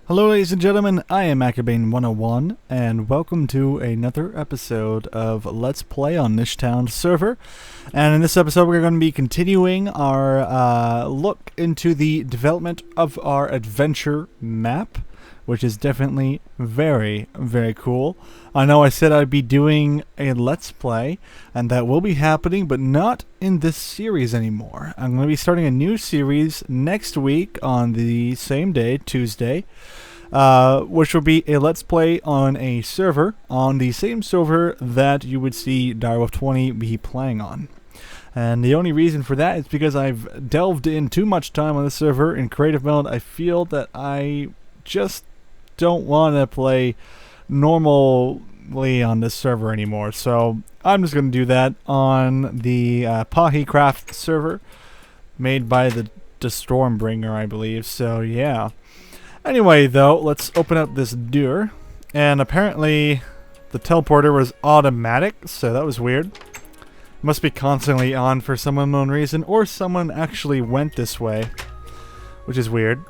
Hello ladies and gentlemen, I am Macabane101 and welcome to another episode of Let's Play on Nishtown server. And in this episode we're going to be continuing our look into the development of our adventure map, which is definitely very, very cool. I know I said I'd be doing a Let's Play, and that will be happening, but not in this series anymore. I'm going to be starting a new series next week on the same day, Tuesday, which will be a Let's Play on a server, on the same server that you would see Direwolf20 be playing on. And the only reason for that is because I've delved in too much time on the server in creative mode. I feel that I just don't want to play normally on this server anymore, so I'm just going to do that on the Pahicraft server made by the Stormbringer, I believe. So yeah, anyway though, let's open up this door, and apparently the teleporter was automatic, so that was weird. It must be constantly on for some unknown reason, or someone actually went this way, which is weird.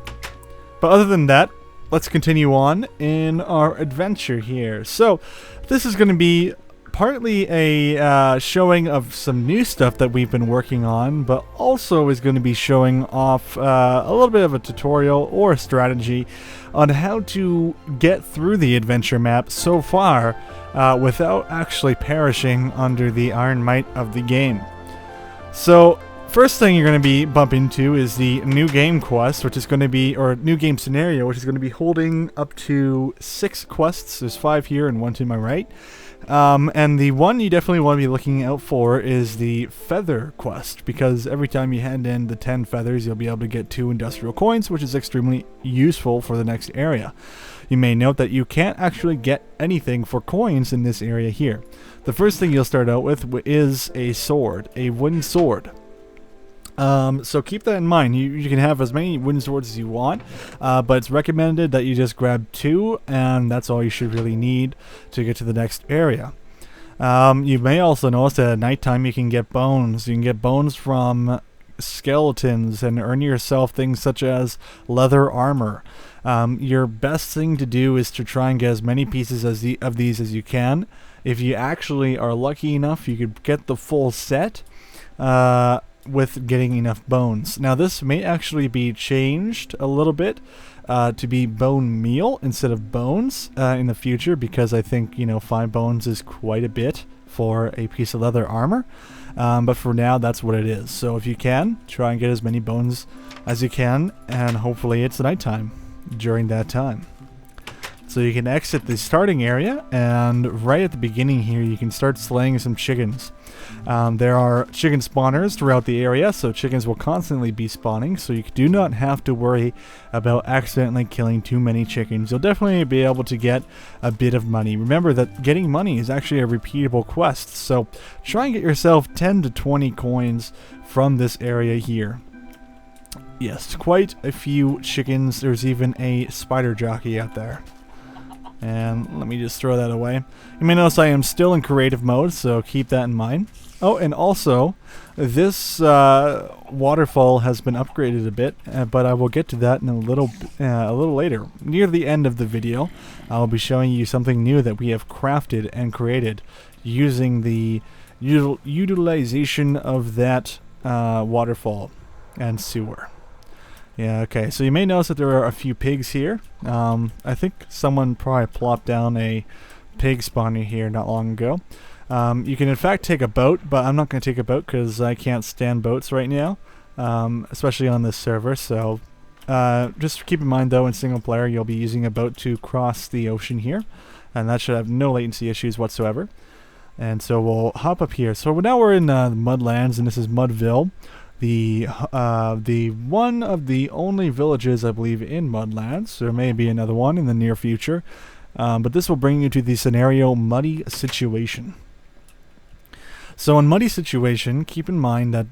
But other than that, let's continue on in our adventure here. So, this is going to be partly a showing of some new stuff that we've been working on, but also is going to be showing off a little bit of a tutorial or a strategy on how to get through the adventure map so far without actually perishing under the iron might of the game. So, first thing you're going to be bumping into is the new game quest, which is going to be, or new game scenario, which is going to be holding up to 6 quests. There's 5 here and 1 to my right. And the one you definitely want to be looking out for is the feather quest, because every time you hand in the 10 feathers, you'll be able to get 2 industrial coins, which is extremely useful for the next area. You may note that you can't actually get anything for coins in this area here. The first thing you'll start out with is a sword, a wooden sword. So keep that in mind. You can have as many wooden swords as you want, but it's recommended that you just grab 2, and that's all you should really need to get to the next area. You may also notice that at nighttime you can get bones. You can get bones from skeletons and earn yourself things such as leather armor. Your best thing to do is to try and get as many pieces of these as you can. If you actually are lucky enough, you could get the full set with getting enough bones. Now this may actually be changed a little bit to be bone meal instead of bones in the future, because I think, 5 bones is quite a bit for a piece of leather armor. But for now, that's what it is. So if you can, try and get as many bones as you can, and hopefully it's nighttime during that time. So you can exit the starting area, and right at the beginning here you can start slaying some chickens. There are chicken spawners throughout the area, so chickens will constantly be spawning, so you do not have to worry about accidentally killing too many chickens. You'll definitely be able to get a bit of money. Remember that getting money is actually a repeatable quest, so try and get yourself 10 to 20 coins from this area here. Yes, quite a few chickens. There's even a spider jockey out there. And let me just throw that away. You may notice I am still in creative mode, so keep that in mind. Oh, and also, this waterfall has been upgraded a bit, but I will get to that in a little later. Near the end of the video, I'll be showing you something new that we have crafted and created using the utilization of that waterfall and sewer. Yeah, okay, so you may notice that there are a few pigs here. I think someone probably plopped down a pig spawner here not long ago. You can in fact take a boat, but I'm not going to take a boat because I can't stand boats right now, especially on this server. So just keep in mind though, in single player you'll be using a boat to cross the ocean here, and that should have no latency issues whatsoever. And so we'll hop up here. So now we're in the Mudlands, and this is Mudville. The one of the only villages, I believe, in Mudlands. There may be another one in the near future, but this will bring you to the scenario Muddy Situation. So in Muddy Situation, keep in mind that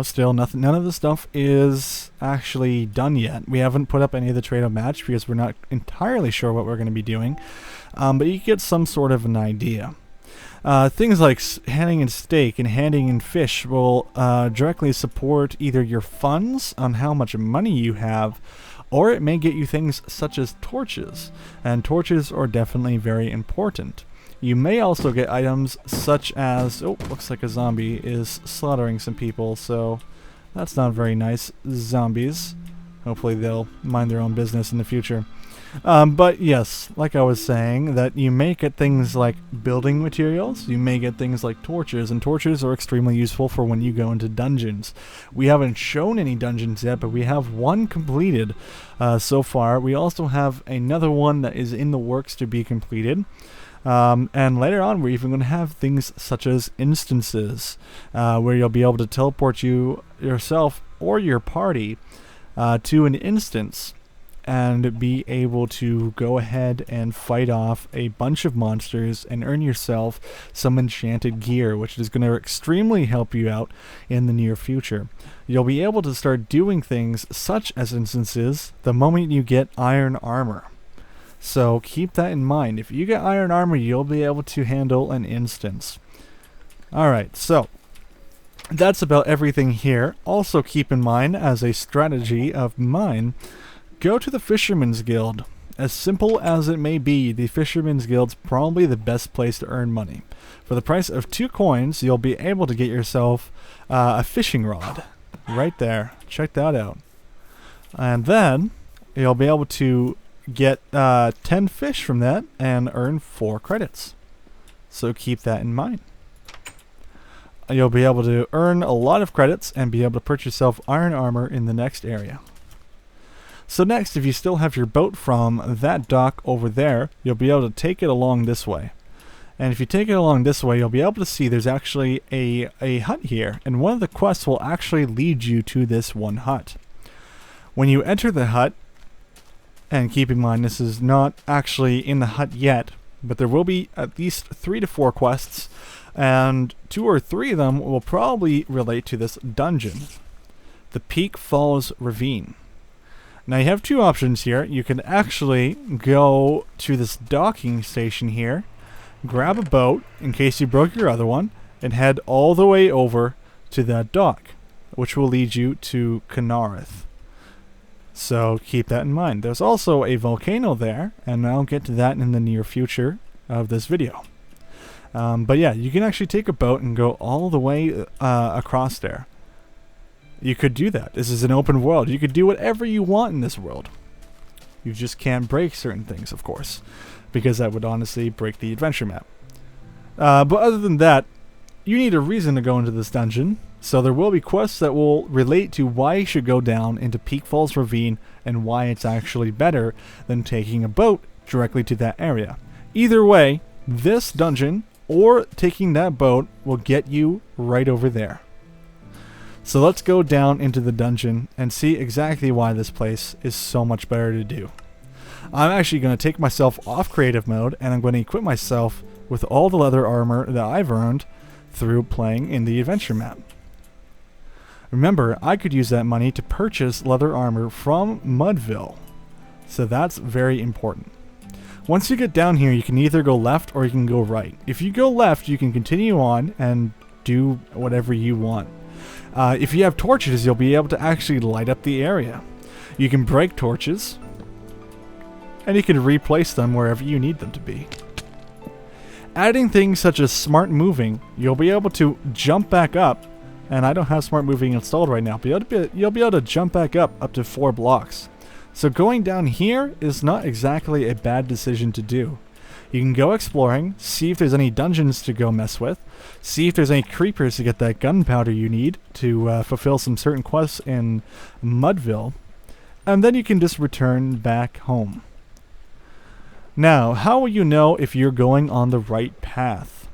still none of the stuff is actually done yet. We haven't put up any of the trade-off match because we're not entirely sure what we're going to be doing, but you get some sort of an idea. Things like handing in steak and handing in fish will directly support either your funds on how much money you have, or it may get you things such as torches, and torches are definitely very important. You may also get items such as, oh, looks like a zombie is slaughtering some people, so that's not very nice. Zombies. Hopefully they'll mind their own business in the future. But yes, like I was saying, that you may get things like building materials, you may get things like torches, and torches are extremely useful for when you go into dungeons. We haven't shown any dungeons yet, but we have one completed so far. We also have another one that is in the works to be completed. And later on, we're even going to have things such as instances, where you'll be able to teleport yourself or your party to an instance and be able to go ahead and fight off a bunch of monsters and earn yourself some enchanted gear, which is going to extremely help you out in the near future. You'll be able to start doing things such as instances the moment you get iron armor. So keep that in mind. If you get iron armor, you'll be able to handle an instance. Alright, so that's about everything here. Also keep in mind, as a strategy of mine, go to the Fisherman's Guild. As simple as it may be, the Fisherman's Guild's probably the best place to earn money. For the price of 2 coins, you'll be able to get yourself a fishing rod. Right there. Check that out. And then, you'll be able to get 10 fish from that and earn 4 credits. So keep that in mind. You'll be able to earn a lot of credits and be able to purchase yourself iron armor in the next area. So next, if you still have your boat from that dock over there, you'll be able to take it along this way. And if you take it along this way, you'll be able to see there's actually a hut here, and one of the quests will actually lead you to this one hut. When you enter the hut, and keep in mind this is not actually in the hut yet, but there will be at least 3 to 4 quests, and 2 or 3 of them will probably relate to this dungeon. The Peak Falls Ravine. Now you have 2 options here. You can actually go to this docking station here, grab a boat in case you broke your other one, and head all the way over to that dock, which will lead you to Canareth. So keep that in mind. There's also a volcano there, and I'll get to that in the near future of this video. But yeah, you can actually take a boat and go all the way across there. You could do that. This is an open world. You could do whatever you want in this world. You just can't break certain things, of course, because that would honestly break the adventure map. But other than that, you need a reason to go into this dungeon, so there will be quests that will relate to why you should go down into Peak Falls Ravine and why it's actually better than taking a boat directly to that area. Either way, this dungeon or taking that boat will get you right over there. So let's go down into the dungeon and see exactly why this place is so much better to do. I'm actually going to take myself off creative mode, and I'm going to equip myself with all the leather armor that I've earned through playing in the adventure map. Remember, I could use that money to purchase leather armor from Mudville, so that's very important. Once you get down here, you can either go left or you can go right. If you go left, you can continue on and do whatever you want. If you have torches, you'll be able to actually light up the area. You can break torches, and you can replace them wherever you need them to be. Adding things such as smart moving, you'll be able to jump back up, and I don't have smart moving installed right now, but you'll be able to jump back up to 4 blocks. So going down here is not exactly a bad decision to do. You can go exploring, see if there's any dungeons to go mess with, see if there's any creepers to get that gunpowder you need to fulfill some certain quests in Mudville, and then you can just return back home. Now, how will you know if you're going on the right path?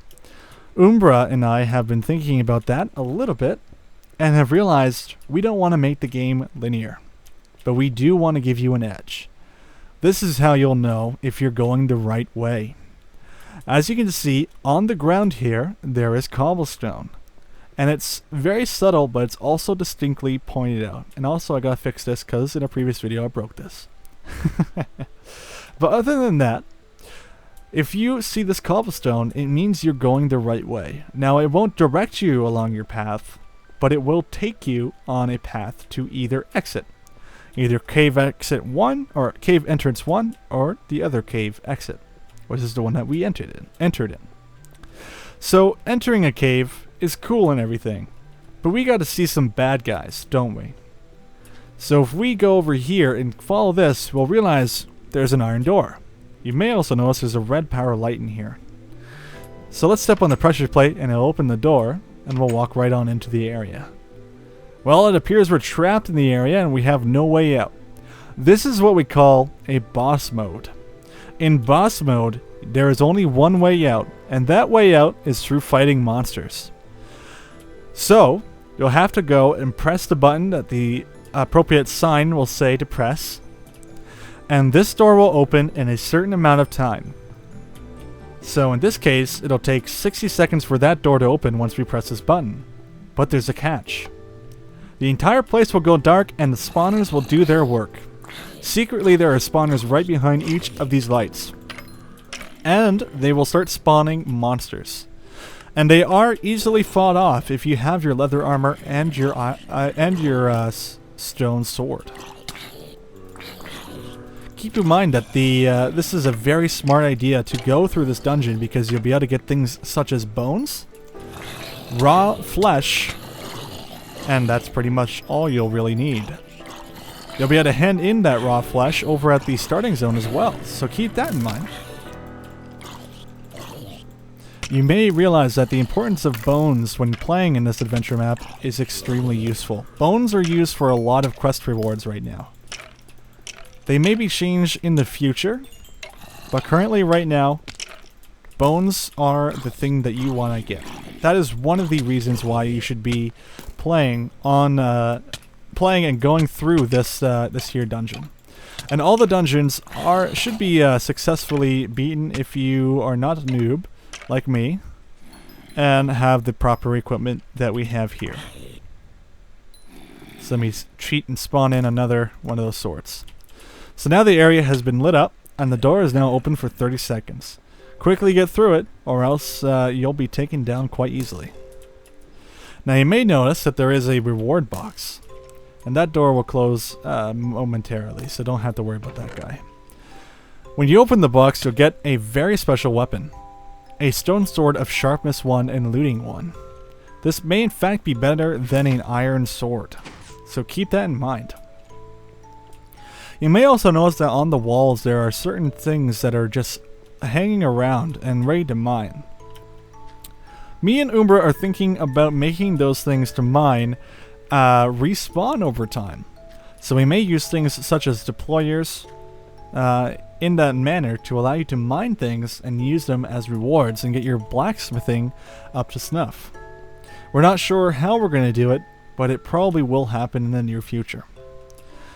Umbra and I have been thinking about that a little bit, and have realized we don't want to make the game linear, but we do want to give you an edge. This is how you'll know if you're going the right way. As you can see, on the ground here, there is cobblestone. And it's very subtle, but it's also distinctly pointed out. And also I gotta fix this, because in a previous video I broke this. But other than that, if you see this cobblestone, it means you're going the right way. Now, it won't direct you along your path, but it will take you on a path to either exit. Either cave exit 1 or cave entrance 1 or the other cave exit, which is the one that we entered in. So entering a cave is cool and everything, but we got to see some bad guys, don't we? So if we go over here and follow this, we'll realize there's an iron door. You may also notice there's a red power light in here. So let's step on the pressure plate and it'll open the door and we'll walk right on into the area. Well, it appears we're trapped in the area and we have no way out. This is what we call a boss mode. In boss mode, there is only one way out, and that way out is through fighting monsters. So, you'll have to go and press the button that the appropriate sign will say to press, and this door will open in a certain amount of time. So in this case, it'll take 60 seconds for that door to open once we press this button. But there's a catch. The entire place will go dark and the spawners will do their work. Secretly, there are spawners right behind each of these lights. And they will start spawning monsters. And they are easily fought off if you have your leather armor and your stone sword. Keep in mind that this is a very smart idea to go through this dungeon because you'll be able to get things such as bones, raw flesh, and that's pretty much all you'll really need. You'll be able to hand in that raw flesh over at the starting zone as well, so keep that in mind. You may realize that the importance of bones when playing in this adventure map is extremely useful. Bones are used for a lot of quest rewards right now. They may be changed in the future, but currently right now, bones are the thing that you want to get. That is one of the reasons why you should be playing and going through this here dungeon. And all the dungeons should be successfully beaten if you are not a noob like me and have the proper equipment that we have here. So let me cheat and spawn in another one of those swords. So now the area has been lit up and the door is now open for 30 seconds. Quickly get through it or else you'll be taken down quite easily. Now you may notice that there is a reward box, and that door will close momentarily, so don't have to worry about that guy. When you open the box, you'll get a very special weapon, a stone sword of sharpness 1 and looting 1. This may in fact be better than an iron sword, so keep that in mind. You may also notice that on the walls there are certain things that are just hanging around and ready to mine. Me and Umbra are thinking about making those things to mine respawn over time. So we may use things such as deployers in that manner to allow you to mine things and use them as rewards and get your blacksmithing up to snuff. We're not sure how we're going to do it, but it probably will happen in the near future.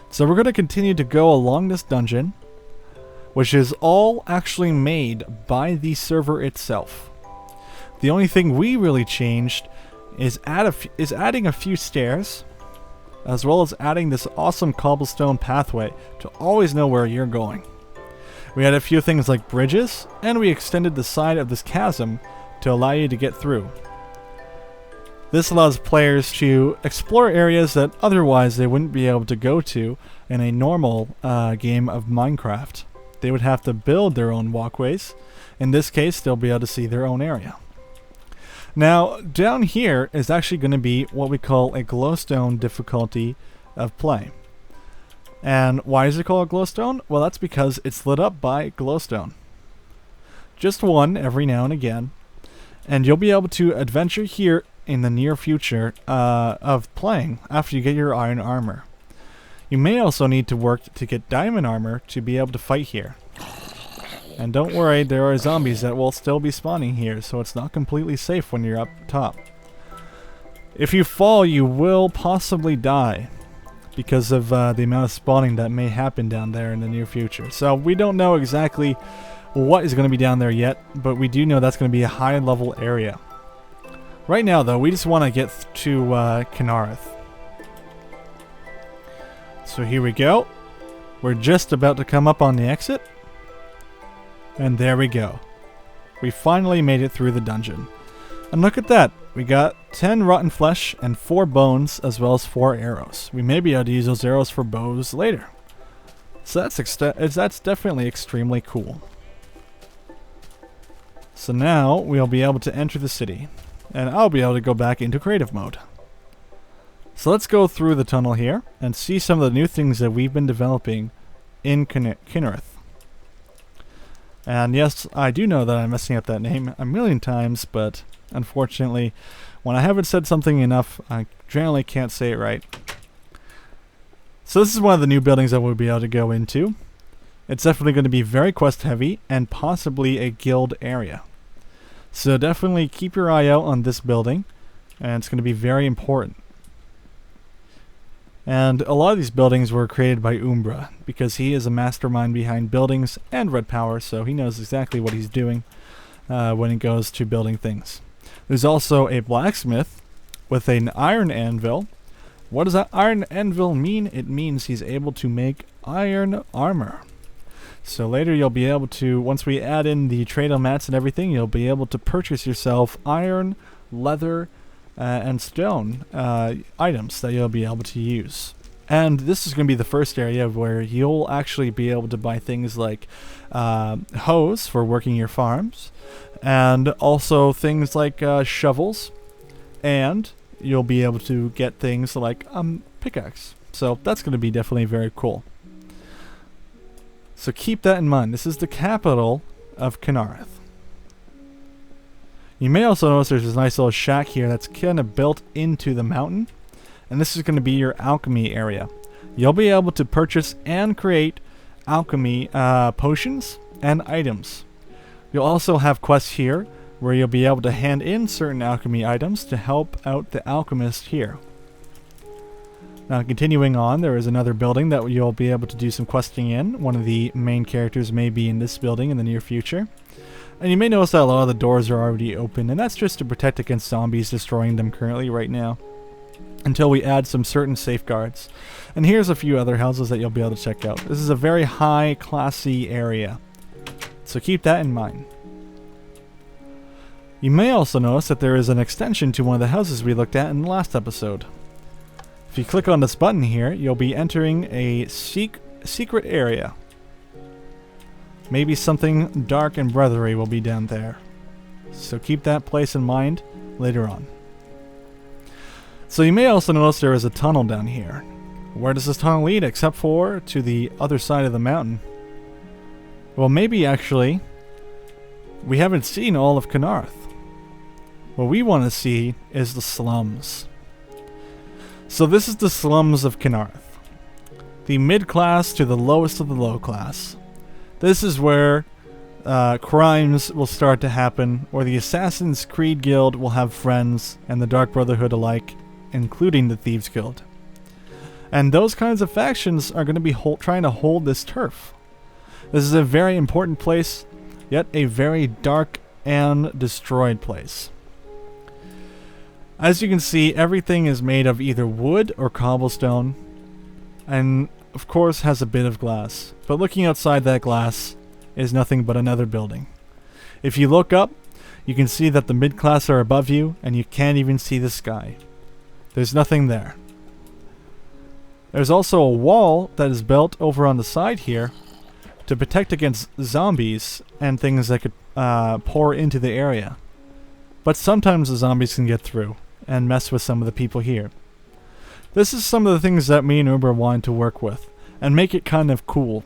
So we're going to continue to go along this dungeon, which is all actually made by the server itself. The only thing we really changed is adding a few stairs, as well as adding this awesome cobblestone pathway to always know where you're going. We had a few things like bridges, and we extended the side of this chasm to allow you to get through. This allows players to explore areas that otherwise they wouldn't be able to go to in a normal game of Minecraft. They would have to build their own walkways. In this case, they'll be able to see their own area. Now, down here is actually going to be what we call a glowstone difficulty of play. And why is it called glowstone? Well, that's because it's lit up by glowstone. Just one every now and again. And you'll be able to adventure here in the near future of playing after you get your iron armor. You may also need to work to get diamond armor to be able to fight here. And don't worry, there are zombies that will still be spawning here, so it's not completely safe when you're up top. If you fall, you will possibly die because of the amount of spawning that may happen down there in the near future. So we don't know exactly what is going to be down there yet, but we do know that's going to be a high level area. Right now though, we just want to get to Kynareth. So here we go. We're just about to come up on the exit. And there we go. We finally made it through the dungeon. And look at that. We got 10 rotten flesh and 4 bones, as well as 4 arrows. We may be able to use those arrows for bows later. So that's definitely extremely cool. So now we'll be able to enter the city, and I'll be able to go back into creative mode. So let's go through the tunnel here and see some of the new things that we've been developing in Kinnereth. And yes, I do know that I'm messing up that name a million times, but unfortunately, when I haven't said something enough, I generally can't say it right. So this is one of the new buildings that we'll be able to go into. It's definitely going to be very quest heavy and possibly a guild area. So definitely keep your eye out on this building, and it's going to be very important. And a lot of these buildings were created by Umbra, because he is a mastermind behind buildings and red power, so he knows exactly what he's doing when it goes to building things. There's also a blacksmith with an iron anvil. What does that iron anvil mean? It means he's able to make iron armor. So later you'll be able to, once we add in the trade mats and everything, you'll be able to purchase yourself iron, leather, and stone items that you'll be able to use. And this is going to be the first area where you'll actually be able to buy things like hoes for working your farms, and also things like shovels, and you'll be able to get things like pickaxe. So that's going to be definitely very cool. So keep that in mind. This is the capital of Kinnereth. You may also notice there's this nice little shack here that's kind of built into the mountain, and this is going to be your alchemy area. You'll be able to purchase and create alchemy potions and items. You'll also have quests here where you'll be able to hand in certain alchemy items to help out the alchemist here. Now continuing on, there is another building that you'll be able to do some questing in. One of the main characters may be in this building in the near future. And you may notice that a lot of the doors are already open, and that's just to protect against zombies destroying them currently right now, until we add some certain safeguards. And here's a few other houses that you'll be able to check out. This is a very high, classy area, so keep that in mind. You may also notice that there is an extension to one of the houses we looked at in the last episode. If you click on this button here, you'll be entering a secret area. Maybe something dark and breathery will be down there. So keep that place in mind later on. So you may also notice there is a tunnel down here. Where does this tunnel lead except for to the other side of the mountain? Well, maybe actually we haven't seen all of Kinnereth. What we want to see is the slums. So this is the slums of Kinnereth. The mid-class to the lowest of the low class. This is where crimes will start to happen, where the Assassin's Creed Guild will have friends, and the Dark Brotherhood alike, including the Thieves Guild. And those kinds of factions are going to be trying to hold this turf. This is a very important place, yet a very dark and destroyed place. As you can see, everything is made of either wood or cobblestone, and of course has a bit of glass. But looking outside that glass is nothing but another building. If you look up, you can see that the mid-class are above you, and you can't even see the sky. There's nothing there. There's also a wall that is built over on the side here to protect against zombies and things that could pour into the area. But sometimes the zombies can get through and mess with some of the people here. This is some of the things that me and Uber wanted to work with and make it kind of cool.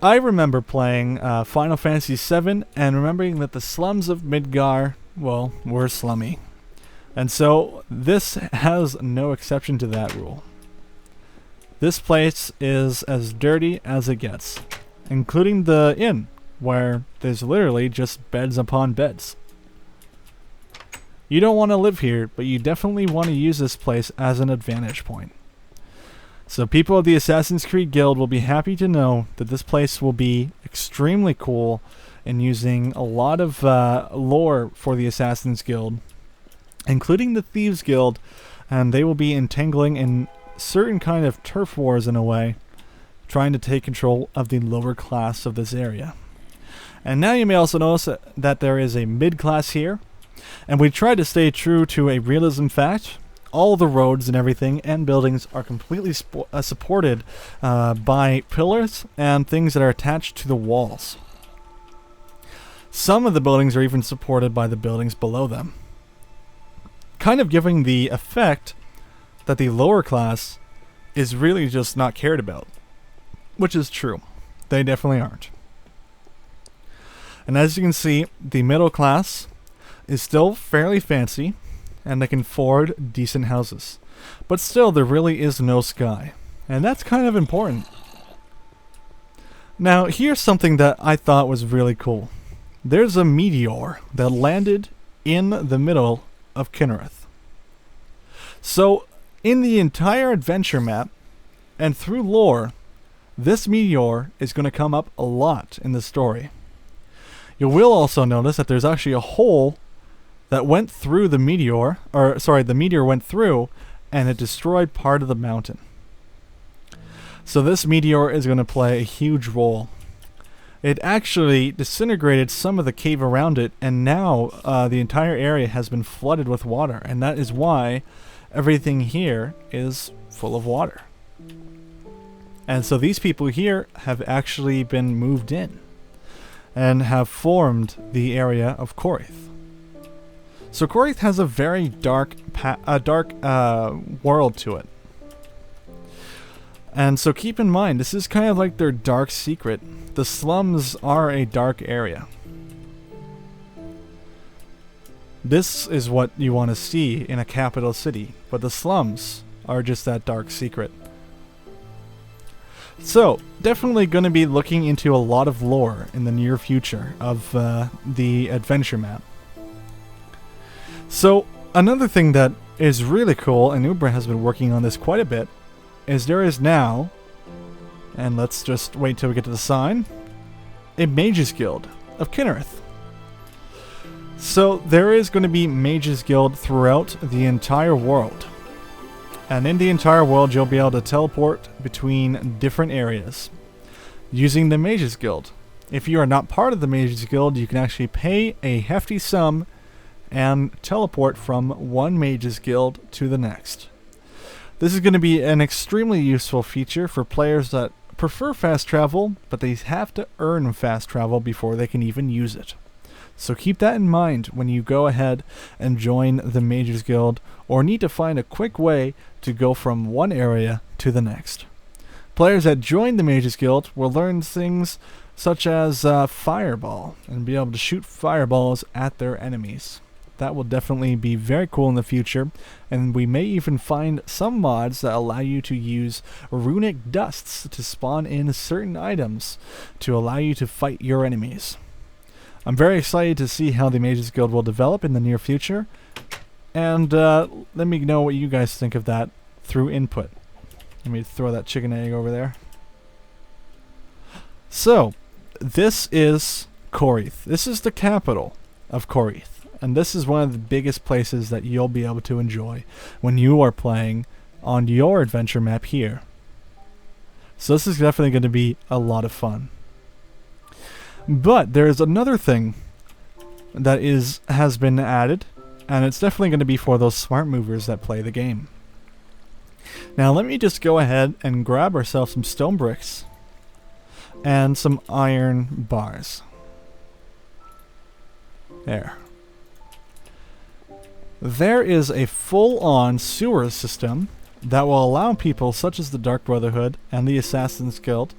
I remember playing Final Fantasy VII and remembering that the slums of Midgar, well, were slummy. And so this has no exception to that rule. This place is as dirty as it gets, including the inn, where there's literally just beds upon beds. You don't want to live here, but you definitely want to use this place as an advantage point. So people of the Assassin's Creed Guild will be happy to know that this place will be extremely cool in using a lot of lore for the Assassin's Guild, including the Thieves Guild, and they will be entangling in certain kind of turf wars in a way, trying to take control of the lower class of this area. And now you may also notice that there is a mid-class here, And we tried to stay true to a realism fact. All the roads and everything and buildings are completely supported by pillars and things that are attached to the walls. Some of the buildings are even supported by the buildings below them, kind of giving the effect that the lower class is really just not cared about, which is true. They definitely aren't. And as you can see, the middle class is still fairly fancy, and they can afford decent houses. But still, there really is no sky, and that's kind of important. Now, here's something that I thought was really cool. There's a meteor that landed in the middle of Kinnereth. So, in the entire adventure map, and through lore, this meteor is going to come up a lot in the story. You will also notice that there's actually a hole that went through the meteor, the meteor went through, and it destroyed part of the mountain. So this meteor is going to play a huge role. It actually disintegrated some of the cave around it, and now the entire area has been flooded with water, and that is why everything here is full of water. And so these people here have actually been moved in and have formed the area of Korith. So Korith has a very dark world to it. And so keep in mind, this is kind of like their dark secret. The slums are a dark area. This is what you want to see in a capital city, but the slums are just that dark secret. So, definitely going to be looking into a lot of lore in the near future of the adventure map. So, another thing that is really cool, and Umbra has been working on this quite a bit, is there is now, and let's just wait till we get to the sign, a Mages Guild of Kinnereth. So, there is going to be Mages Guild throughout the entire world. And in the entire world, you'll be able to teleport between different areas using the Mages Guild. If you are not part of the Mages Guild, you can actually pay a hefty sum and teleport from one Mages Guild to the next. This is going to be an extremely useful feature for players that prefer fast travel, but they have to earn fast travel before they can even use it. So keep that in mind when you go ahead and join the Mages Guild, or need to find a quick way to go from one area to the next. Players that join the Mages Guild will learn things such as Fireball, and be able to shoot fireballs at their enemies. That will definitely be very cool in the future, and we may even find some mods that allow you to use runic dusts to spawn in certain items to allow you to fight your enemies. I'm very excited to see how the Mages Guild will develop in the near future, and let me know what you guys think of that through input. Let me throw that chicken egg over there. So, this is Korith. This is the capital of Korith. And this is one of the biggest places that you'll be able to enjoy when you are playing on your adventure map here. So this is definitely going to be a lot of fun. But there's another thing that has been added, and it's definitely going to be for those smart movers that play the game. Now let me just go ahead and grab ourselves some stone bricks and some iron bars. There. There is a full-on sewer system that will allow people such as the Dark Brotherhood and the Assassin's Guild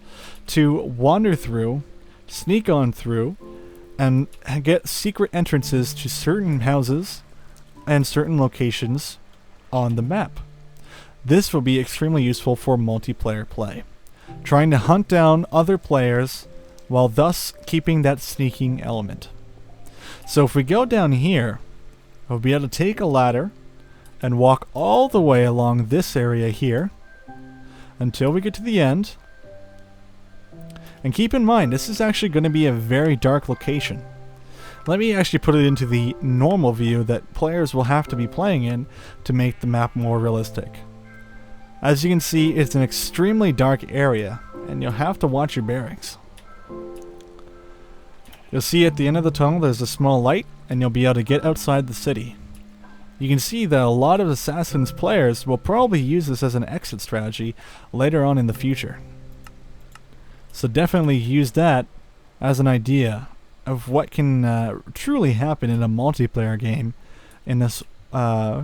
to wander through, sneak on through, and get secret entrances to certain houses and certain locations on the map. This will be extremely useful for multiplayer play, trying to hunt down other players while thus keeping that sneaking element. So if we go down here, we'll be able to take a ladder and walk all the way along this area here until we get to the end. And keep in mind, this is actually going to be a very dark location. Let me actually put it into the normal view that players will have to be playing in to make the map more realistic. As you can see, it's an extremely dark area, and you'll have to watch your bearings. You'll see at the end of the tunnel there's a small light, and you'll be able to get outside the city. You can see that a lot of Assassin's players will probably use this as an exit strategy later on in the future. So definitely use that as an idea of what can truly happen in a multiplayer game in this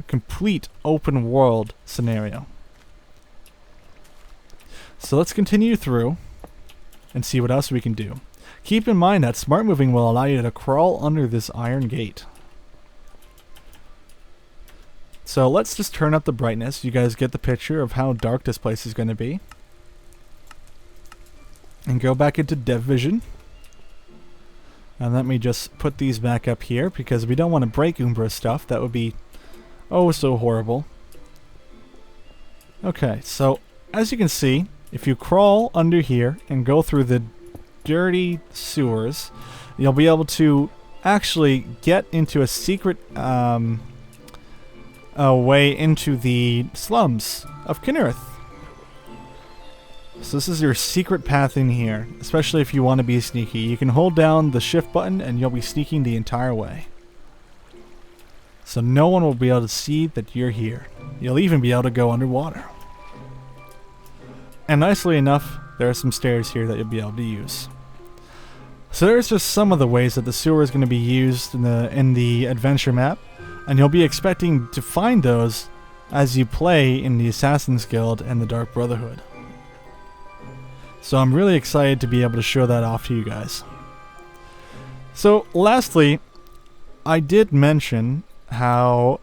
complete open world scenario. So let's continue through and see what else we can do. Keep in mind that smart moving will allow you to crawl under this iron gate. So let's just turn up the brightness. You guys get the picture of how dark this place is going to be. And go back into Dev Vision. And let me just put these back up here because we don't want to break Umbra stuff. That would be oh so horrible. Okay, so as you can see, if you crawl under here and go through the dirty sewers, you'll be able to actually get into a secret way into the slums of Kinnereth. So this is your secret path in here, especially if you want to be sneaky. You can hold down the shift button and you'll be sneaking the entire way. So no one will be able to see that you're here. You'll even be able to go underwater. And nicely enough, there are some stairs here that you'll be able to use. So there's just some of the ways that the sewer is going to be used in the adventure map. And you'll be expecting to find those as you play in the Assassin's Guild and the Dark Brotherhood. So I'm really excited to be able to show that off to you guys. So lastly, I did mention how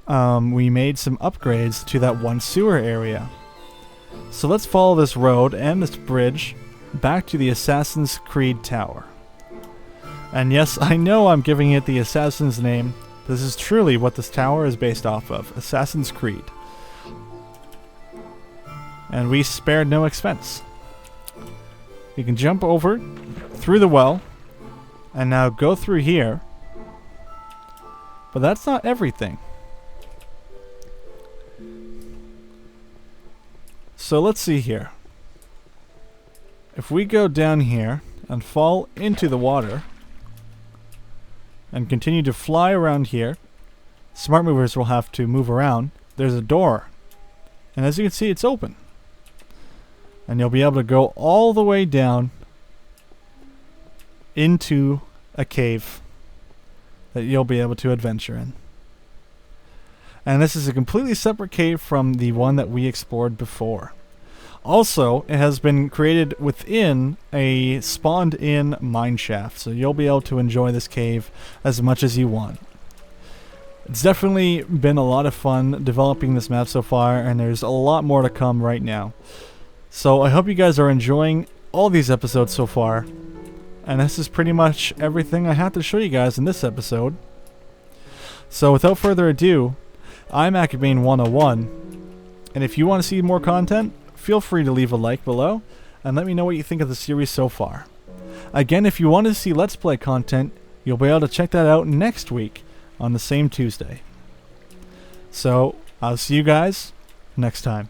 we made some upgrades to that one sewer area. So let's follow this road and this bridge back to the Assassin's Creed Tower. And yes, I know I'm giving it the Assassin's name. This is truly what this tower is based off of, Assassin's Creed. And we spared no expense. You can jump over through the well and now go through here. But that's not everything. So let's see here. If we go down here and fall into the water and continue to fly around here, smart movers will have to move around. There's a door, and as you can see, it's open. And you'll be able to go all the way down into a cave that you'll be able to adventure in. And this is a completely separate cave from the one that we explored before. Also, it has been created within a spawned-in mineshaft, so you'll be able to enjoy this cave as much as you want. It's definitely been a lot of fun developing this map so far, and there's a lot more to come right now. So I hope you guys are enjoying all these episodes so far, and this is pretty much everything I have to show you guys in this episode. So without further ado, I'm Akabane101, and if you want to see more content, feel free to leave a like below and let me know what you think of the series so far. Again, if you want to see Let's Play content, you'll be able to check that out next week on the same Tuesday. So, I'll see you guys next time.